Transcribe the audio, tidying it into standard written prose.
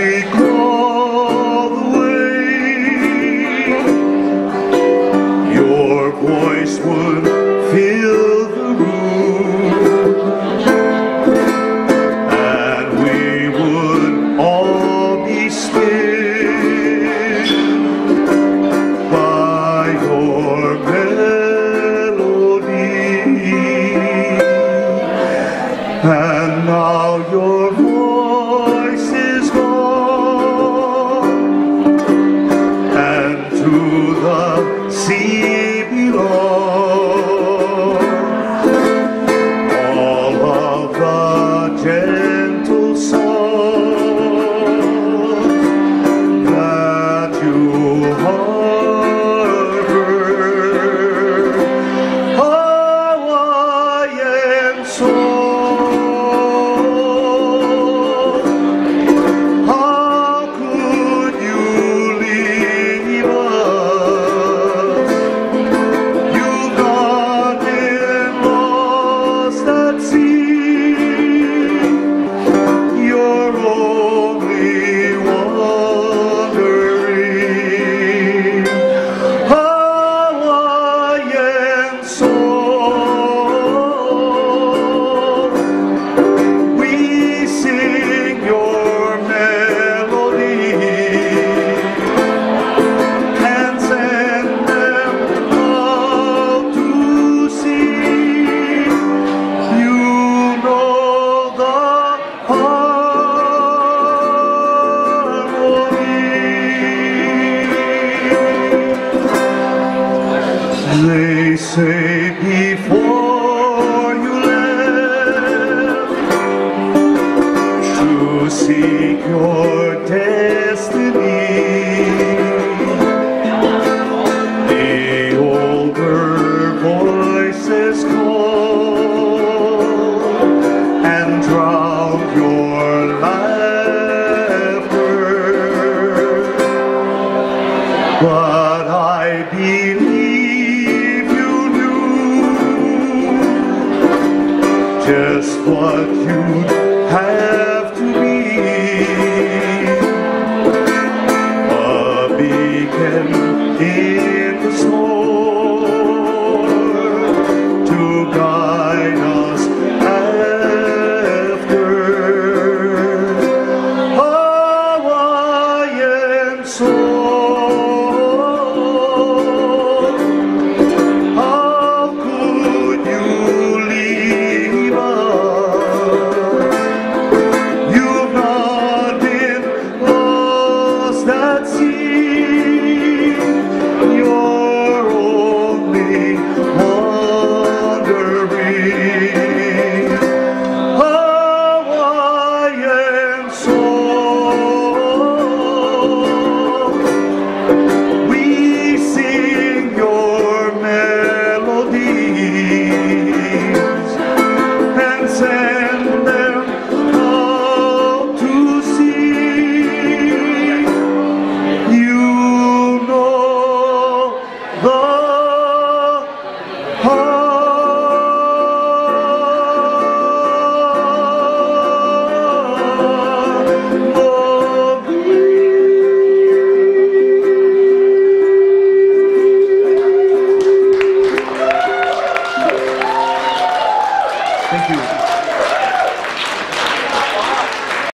recall the way your voice would fill the room, and we would all be still by your melody. And now your voice is gone, and to the sea belong all of the gentle song that you harbor. Hawaiian song. They say before you left to seek your destiny, the older voices call and drown your laughter, but I believe just what you'd have to be, a beacon in the storm to guide us after. Hawaiian song. Thank you.